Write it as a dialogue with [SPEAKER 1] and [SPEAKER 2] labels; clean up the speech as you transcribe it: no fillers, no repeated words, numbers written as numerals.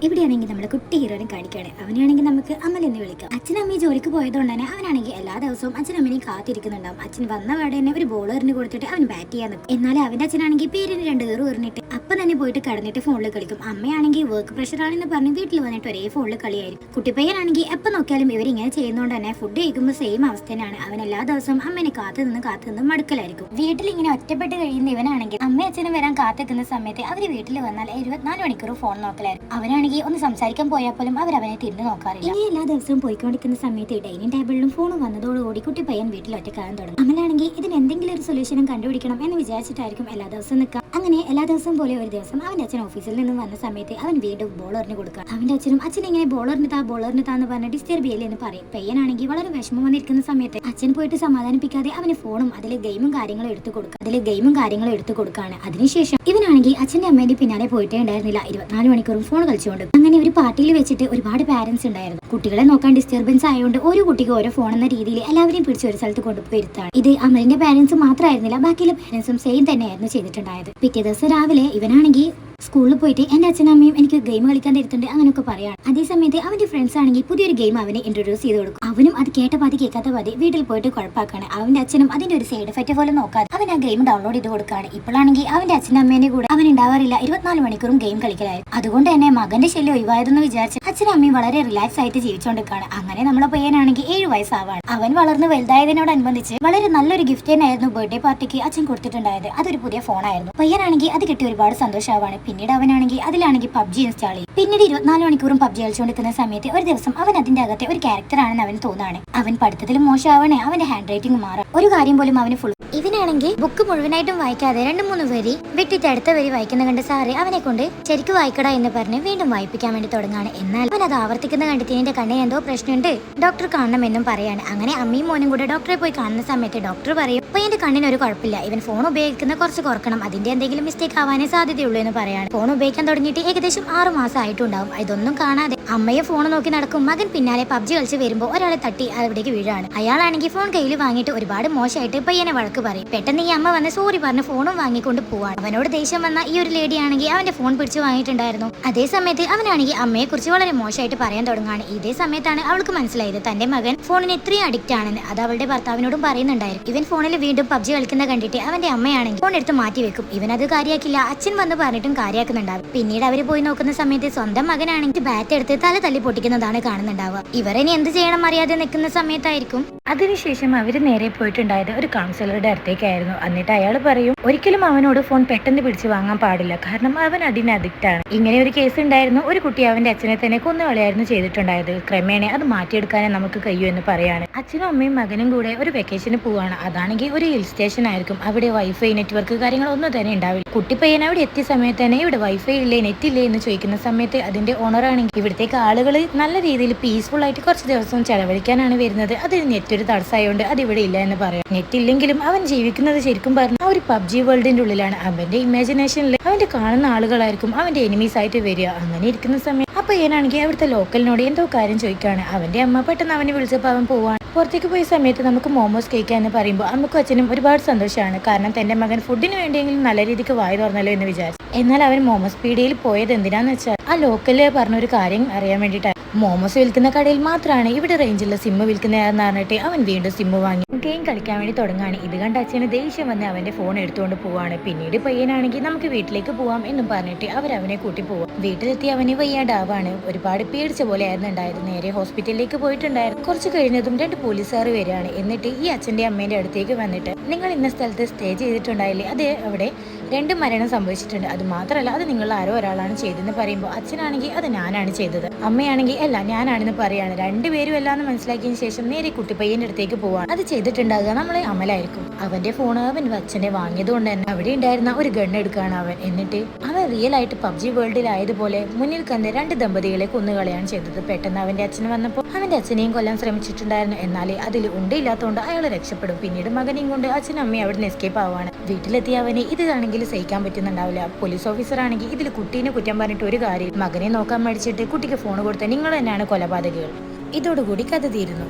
[SPEAKER 1] ഇവിടെയാണെങ്കിൽ നമ്മുടെ കുട്ടി ഹീറോനെ കാണിക്കുകയാണ്. അവനാണെങ്കിൽ നമുക്ക് അമൽ എന്ന് വിളിക്കാം. അച്ഛനും അമ്മയും ജോലിക്ക് പോയതുകൊണ്ട് തന്നെ അവനാണെങ്കിൽ എല്ലാ ദിവസവും അച്ഛനും അമ്മയും കാത്തിരിക്കുന്നുണ്ടാവും. അച്ഛൻ വന്ന പാടെ തന്നെ ഒരു ബോളറിന് കൊടുത്തിട്ട് അവൻ ബാറ്റ് ചെയ്യാൻ നിൽക്കും. എന്നാലും അവന്റെ അച്ഛനാണെങ്കിൽ പേരിന് 2 ഏറ് എറിഞ്ഞിട്ട് അപ്പം തന്നെ പോയിട്ട് കടന്നിട്ട് ഫോണിൽ കളിക്കും. അമ്മയാണെങ്കിൽ വർക്ക് പ്രഷർ ആണെന്ന് പറഞ്ഞ് വീട്ടിൽ വന്നിട്ട് ഒരേ ഫോണിൽ കളിയായിരിക്കും. കുട്ടിപ്പയ്യനാണെങ്കിൽ എപ്പോൾ നോക്കിയാലും ഇവരിങ്ങനെ ചെയ്യുന്നതുകൊണ്ട് തന്നെ ഫുഡ് കഴിക്കുമ്പോൾ സെയിം അവസ്ഥ തന്നെയാണ്. അവൻ എല്ലാ ദിവസവും അമ്മേനെ കാത്തു നിന്ന് മടുക്കലായിരിക്കും. വീട്ടിൽ ഇങ്ങനെ ഒറ്റപ്പെട്ട് കഴിയുന്ന ഇവനാണെങ്കിൽ അമ്മ അച്ഛനും വരാൻ കാത്തിക്കുന്ന സമയത്ത് അവര് വീട്ടിൽ വന്നാൽ 24 മണിക്കൂർ ഫോൺ നോക്കലായിരുന്നു. അവനാണെങ്കിൽ ഒന്ന് സംസാരിക്കാൻ പോയാൽ പോലും അവരവനെ തിരിഞ്ഞു നോക്കാറില്ല. ഇനി എല്ലാ ദിവസവും പോയിക്കൊണ്ടിരിക്കുന്ന സമയത്ത് ഡൈനിങ് ടേബിളിലും ഫോൺ വന്നതോടുകൂടി കുട്ടി പയ്യൻ വീട്ടിൽ ഒറ്റക്കാകാൻ തുടങ്ങും. അമലാണെങ്കിൽ ഇതിന് എന്തെങ്കിലും ഒരു സൊല്യൂഷനും കണ്ടുപിടിക്കണം എന്ന് വിചാരിച്ചിട്ടായിരിക്കും എല്ലാ ദിവസവും നിൽക്കാം. അങ്ങനെ എല്ലാ ദിവസവും പോലെ ഒരു ദിവസം അവന്റെ അച്ഛൻ ഓഫീസിൽ നിന്നും വന്ന സമയത്ത് അവൻ വീണ്ടും ബോളറിന് കൊടുക്കുക. അവന്റെ അച്ഛൻ ഇങ്ങനെ ബോളറിന് താന്ന് പറഞ്ഞ് ഡിസ്റ്റർബ് ചെയ്യല്ലേ എന്ന് പറയും. പയ്യനാണെങ്കിൽ വളരെ വിഷമം വന്നിരിക്കുന്ന സമയത്ത് അച്ഛൻ പോയിട്ട് സമാധാനിപ്പിക്കാതെ അവന് ഫോണും അതിലെ ഗെയിമും കാര്യങ്ങളും എടുത്തു കൊടുക്കാണ്. അതിനുശേഷം ഇവനാണെങ്കിൽ അച്ഛന്റെ അമ്മേന്റെ പിന്നാലെ പോയിട്ടേ ഉണ്ടായിരുന്നില്ല. 24 മണിക്കൂറും ഫോൺ കളിച്ചുകൊണ്ട്. അങ്ങനെ ഒരു പാർട്ടിയിൽ വെച്ചിട്ട് ഒരുപാട് പാരന്റ്സ് ഉണ്ടായിരുന്നു. കുട്ടികളെ നോക്കാൻ ഡിസ്റ്റർബൻസ് ആയതുകൊണ്ട് ഓരോ കുട്ടിക്ക് ഓരോ ഫോൺ എന്ന രീതിയിൽ എല്ലാവരെയും പിടിച്ച് ഒരു സ്ഥലത്ത് കൊണ്ടുപോയി ഇരുത്താണ്. ഇത് അമലിന്റെ പാരന്റ്സ് മാത്രമായിരുന്നില്ല, ബാക്കിയുള്ള പാരന്റ്സും സെയിം തന്നെയായിരുന്നു ചെയ്തിട്ടുണ്ടായത്. പിറ്റേ ദിവസം രാവിലെ ഇവനാണെങ്കിൽ സ്കൂളിൽ പോയിട്ട് എന്റെ അച്ഛനും അമ്മയും എനിക്ക് ഗെയിം കളിക്കാൻ തരുന്നുണ്ട് അങ്ങനെയൊക്കെ പറയാണ്. അതേസമയത്ത് അവന്റെ ഫ്രണ്ട്സ് ആണെങ്കിൽ പുതിയൊരു ഗെയിം അവനെ ഇൻട്രൊഡ്യൂസ് ചെയ്ത് കൊടുക്കും. അവനും അത് കേട്ട പാതി കേൾക്കാത്ത പാതി വീട്ടിൽ പോയിട്ട് കുഴപ്പമാക്കാണ്. അവന്റെ അച്ഛനും അതിന്റെ ഒരു സൈഡ് എഫക്റ്റ് പോലെ നോക്കാതെ അവൻ ആ ഗെയിം ഡൗൺലോഡ് ചെയ്ത് കൊടുക്കുകയാണ്. ഇപ്പോഴാണെങ്കിൽ അവന്റെ അച്ഛനും അമ്മേന്റെ കൂടെ അവൻ ഉണ്ടാവാറില്ല, 24 മണിക്കൂറും ഗെയിം കളിക്കലായിരുന്നു. അതുകൊണ്ട് തന്നെ മകന്റെ ശല്യം ഒഴിവായതെന്ന് വിചാരിച്ച് അച്ഛനും അമ്മയും വളരെ റിലാക്സ് ആയിട്ട് ജീവിച്ചുകൊണ്ടിരിക്കുകയാണ്. അങ്ങനെ നമ്മളെ പയ്യനാണെങ്കിൽ 7 വയസ്സാവാണ്. അവൻ വളർന്ന് വലുതായതിനോടനുബന്ധിച്ച് വളരെ നല്ലൊരു ഗിഫ്റ്റ് തന്നെയായിരുന്നു ബർത്ത്ഡേ പാർട്ടിക്ക് അച്ഛൻ കൊടുത്തിട്ടുണ്ടായത്. അതൊരു പുതിയ ഫോണായിരുന്നു. പയ്യനാണെങ്കിൽ അത് കിട്ടി ഒരുപാട് സന്തോഷമാവാണ്. പിന്നീട് അവനാണെങ്കിൽ അതിലാണെങ്കിൽ പബ്ജി ഇൻസ്റ്റാൾ ചെയ്യും. പിന്നീട് 24 മണിക്കൂറും പബ്ജി കളിച്ചുകൊണ്ടിരിക്കുന്ന സമയത്ത് ഒരു ദിവസം അവൻ അതിന്റെ അകത്തെ ഒരു ക്യാരക്ടർ ആണെന്ന് അവന് തോന്നാണ്. അവൻ പഠിത്തത്തിൽ മോശമാവണേ, അവന്റെ ഹാൻഡ് റൈറ്റിംഗ് മാറാം. ഒരു കാര്യം പോലും അവന് ഫുൾ ഇവനാണെങ്കിൽ ബുക്ക് മുഴുവനായിട്ടും വായിക്കാതെ 2-3 വരി വിട്ടിട്ട് അടുത്ത വരി വായിക്കുന്ന കണ്ട് സാറ് അവനെ കൊണ്ട് ശരിക്കും വായിക്കടാ എന്ന് പറഞ്ഞ് വീണ്ടും വായിപ്പിക്കാൻ വേണ്ടി തുടങ്ങാണ്. എന്നാൽ അവൻ അത് ആവർത്തിക്കുന്ന കണ്ടിട്ട് എന്റെ കണ്ണിന് എന്തോ പ്രശ്നമുണ്ട്, ഡോക്ടർ കാണണമെന്നും പറയാണ്. അങ്ങനെ അമ്മയും മോനും കൂടെ ഡോക്ടറെ പോയി കാണുന്ന സമയത്ത് ഡോക്ടർ പറയും അപ്പൊ എന്റെ കണ്ണിന് ഒരു കുഴപ്പമില്ല, ഇവൻ ഫോൺ ഉപയോഗിക്കുന്ന കുറച്ച് കുറക്കണം, അതിന്റെ എന്തെങ്കിലും മിസ്റ്റേക്ക് ആവാനേ സാധ്യതയുള്ളൂ എന്ന് പറയാണ്. ഫോൺ ഉപയോഗിക്കാൻ തുടങ്ങിയിട്ട് ഏകദേശം 6 മാസം ആയിട്ടുണ്ടാവും. ഇതൊന്നും കാണാതെ അമ്മയെ ഫോൺ നോക്കി നടക്കും. മകൻ പിന്നാലെ പബ്ജി കളിച്ച് വരുമ്പോൾ ഒരാളെ തട്ടി അവിടേക്ക് വീഴാണ്. അയാളാണെങ്കിൽ ഫോൺ കയ്യിൽ വാങ്ങിയിട്ട് ഒരുപാട് മോശമായിട്ട് പയ്യനെ വഴക്ക് പറയും. പെട്ടെന്ന് ഈ അമ്മ വന്ന് സോറി പറഞ്ഞ് ഫോണും വാങ്ങിക്കൊണ്ട് പോവാണ്. അവനോട് ദേഷ്യം വന്ന ഈ ഒരു ലേഡി ആണെങ്കിൽ അവന്റെ ഫോൺ പിടിച്ച് വാങ്ങിയിട്ടുണ്ടായിരുന്നു. അതേ സമയത്ത് അവനാണെങ്കിൽ അമ്മയെ കുറിച്ച് വളരെ മോശമായിട്ട് പറയാൻ തുടങ്ങുകയാണ്. ഇതേ സമയത്താണ് അവൾക്ക് മനസ്സിലായത് തന്റെ മകൻ ഫോണിന് ഇത്രയും അഡിക്റ്റ് ആണെന്ന്. അത് അവളുടെ ഭർത്താവിനോടും പറയുന്നുണ്ടായിരുന്നു. ഇവൻ ഫോണിൽ വീണ്ടും പബ്ജി കളിക്കുന്ന കണ്ടിട്ട് അവന്റെ അമ്മയാണെങ്കിൽ ഫോൺ എടുത്ത് മാറ്റി വെക്കും. ഇവനത് കാര്യാക്കില്ല. അച്ഛൻ വന്ന് പറഞ്ഞിട്ടും കാര്യാക്കുന്നുണ്ടാവും. പിന്നീട് അവര് പോയി നോക്കുന്ന സമയത്ത് സ്വന്തം മകനാണെങ്കിൽ ബാറ്റ് എടുത്ത് തല തല്ലി പൊട്ടിക്കുന്നതാണ് കാണുന്നുണ്ടാവുക. ഇവരെനി എന്ത് ചെയ്യണം അറിയാതെ നിൽക്കുന്ന സമയത്തായിരിക്കും. അതിനുശേഷം അവര് നേരെ പോയിട്ടുണ്ടായത് ഒരു കൗൺസിലറുടെ അടുത്തേക്കായിരുന്നു. എന്നിട്ട് അയാൾ പറയും ഒരിക്കലും അവനോട് ഫോൺ പെട്ടെന്ന് പിടിച്ച് വാങ്ങാൻ പാടില്ല, കാരണം അവൻ അതിന് അഡിക്റ്റ് ആണ്. ഇങ്ങനെ ഒരു കേസ് ഉണ്ടായിരുന്നു. ഒരു കുട്ടി അവന്റെ അച്ഛനെ തന്നെ കൊന്നുകളയായിരുന്നു ചെയ്തിട്ടുണ്ടായത്. ക്രമേണ അത് മാറ്റിയെടുക്കാനേ നമുക്ക് കഴിയൂ എന്ന് പറയാണ്. അച്ഛനും അമ്മയും മകനും കൂടെ ഒരു വെക്കേഷന് പോവാണ്. അതാണെങ്കിൽ ഒരു ഹിൽ സ്റ്റേഷൻ ആയിരിക്കും. അവിടെ വൈഫൈ നെറ്റ്വർക്ക് കാര്യങ്ങളൊന്നും തന്നെ ഉണ്ടാവില്ല. കുട്ടിപ്പയ്യൻ അവിടെ എത്തിയ സമയത്ത് തന്നെ ഇവിടെ വൈഫൈ ഇല്ലേ നെറ്റ് ഇല്ലേ എന്ന് ചോദിക്കുന്ന സമയത്ത് അതിന്റെ ഓണർ ആണെങ്കിൽ ഇവിടത്തേക്ക് ആളുകൾ നല്ല രീതിയിൽ പീസ്ഫുൾ ആയിട്ട് കുറച്ച് ദിവസം ചെലവഴിക്കാനാണ് വരുന്നത്, അതിന് നെറ്റ് ഒരു തടസ്സമായോണ്ട് അത് ഇവിടെ ഇല്ല എന്ന് പറയാം. നെറ്റ് ഇല്ലെങ്കിലും അവൻ ജീവിക്കുന്നത് ശരിക്കും പറഞ്ഞാൽ ആ ഒരു പബ്ജി വേൾഡിന്റെ ഉള്ളിലാണ്. അവന്റെ ഇമാജിനേഷനിൽ അവന്റെ കാണുന്ന ആളുകളായിരിക്കും അവന്റെ എനിമീസ് ആയിട്ട് വരിക. അങ്ങനെ ഇരിക്കുന്ന സമയം അപ്പൊ ഏനാണെങ്കിൽ അവിടുത്തെ ലോക്കലിനോട് എന്തോ കാര്യം ചോദിക്കുകയാണ്. അവന്റെ അമ്മ പെട്ടെന്ന് അവനെ വിളിച്ചപ്പോൾ അവൻ പോവാണ്. പുറത്തേക്ക് പോയ സമയത്ത് നമുക്ക് മോമോസ് കഴിക്കാന്ന് പറയുമ്പോൾ അമ്മക്കും അച്ഛനും ഒരുപാട് സന്തോഷമാണ്. കാരണം തന്റെ മകൻ ഫുഡിന് വേണ്ടിയെങ്കിലും നല്ല രീതിക്ക് വായി തുറന്നല്ലോ എന്ന് വിചാരിച്ചു. എന്നാൽ അവൻ മോമോസ് പീടിയയിൽ പോയത് എന്തിനാന്ന് വെച്ചാൽ ആ ലോക്കല് പറഞ്ഞൊരു കാര്യം അറിയാൻ വേണ്ടിയിട്ടാണ്. മോമോസ് വിൽക്കുന്ന കടയിൽ മാത്രമാണ് ഇവിടെ റേഞ്ചുള്ള സിമ്മ് വിൽക്കുന്നതെന്ന് പറഞ്ഞിട്ട് അവൻ വീണ്ടും സിമ്മ് വാങ്ങി ഗെയിം കളിക്കാൻ വേണ്ടി തുടങ്ങാണ്. ഇത് കണ്ട് അച്ഛന് ദേഷ്യം വന്ന് അവന്റെ ഫോൺ എടുത്തുകൊണ്ട് പോവാണ്. പിന്നീട് പയ്യനാണെങ്കിൽ നമുക്ക് വീട്ടിലേക്ക് പോവാം എന്നും പറഞ്ഞിട്ട് അവനെ കൂട്ടി പോവാം. വീട്ടിലെത്തി അവന് വയ്യാണ്ടാവാണ്. ഒരുപാട് പേടിച്ച പോലെ ആയിരുന്നു ഉണ്ടായത്. നേരെ ഹോസ്പിറ്റലിലേക്ക് പോയിട്ടുണ്ടായിരുന്നു. കുറച്ച് കഴിഞ്ഞതും 2 പോലീസുകാർ വരികയാണ്. എന്നിട്ട് ഈ അച്ഛന്റെ അമ്മേന്റെ അടുത്തേക്ക് വന്നിട്ട് നിങ്ങൾ ഇന്ന സ്ഥലത്ത് സ്റ്റേ ചെയ്തിട്ടുണ്ടായില്ലേ, അത് അവിടെ 2 മരണം സംഭവിച്ചിട്ടുണ്ട്, അത് മാത്രമല്ല അത് നിങ്ങൾ ആരോ ഒരാളാണ് ചെയ്തെന്ന് പറയുമ്പോൾ അച്ഛനാണെങ്കിൽ അത് ഞാനാണ് ചെയ്തത്, അമ്മയാണെങ്കിൽ അല്ല ഞാനാണെന്ന് പറയാണ്. 2 പേരും എല്ലാന്ന് മനസ്സിലാക്കിയതിന് ശേഷം നേരെ കുട്ടിപ്പയ്യന്റെ അടുത്തേക്ക് പോവാണ്. അത് ചെയ്തിട്ടുണ്ടാകുക നമ്മളെ അമലായിരിക്കും. അവന്റെ ഫോൺ അവൻ അച്ഛനെ വാങ്ങിയത് കൊണ്ട് തന്നെ അവിടെ ഉണ്ടായിരുന്ന ഒരു ഗൺ എടുക്കുകയാണ് അവൻ. എന്നിട്ട് അവൻ റിയൽ ആയിട്ട് പബ്ജി വേൾഡിലായതുപോലെ മുന്നിൽ കണ്ട് 2 ദമ്പതികളെ കൊന്നുകളയാണ് ചെയ്തത്. പെട്ടെന്ന് അവന്റെ അച്ഛന് വന്നപ്പോൾ അവന്റെ അച്ഛനെയും കൊല്ലാൻ ശ്രമിച്ചിട്ടുണ്ടായിരുന്നു. എന്നാൽ അതിൽ ഉണ്ടില്ലാത്തതുകൊണ്ട് അയാൾ രക്ഷപ്പെടും. പിന്നീട് മകനെയും കൊണ്ട് അച്ഛനും അമ്മയും അവിടെ നിന്ന് എസ്കേപ്പ് ആവാണ്. വീട്ടിലെത്തിയ അവനെ ഇതാണെങ്കിൽ സഹിക്കാൻ പറ്റുന്നുണ്ടാവില്ല. പോലീസ് ഓഫീസർ ആണെങ്കിൽ ഇതിൽ കുട്ടീനെ കുറ്റം പറഞ്ഞിട്ട് ഒരു കാര്യം, മകനെ നോക്കാൻ മടിച്ചിട്ട് കുട്ടിക്ക് ഫോൺ കൊടുത്ത നിങ്ങൾ തന്നെയാണ് കൊലപാതകികൾ. ഇതോടുകൂടി കഥ തീരുന്നു.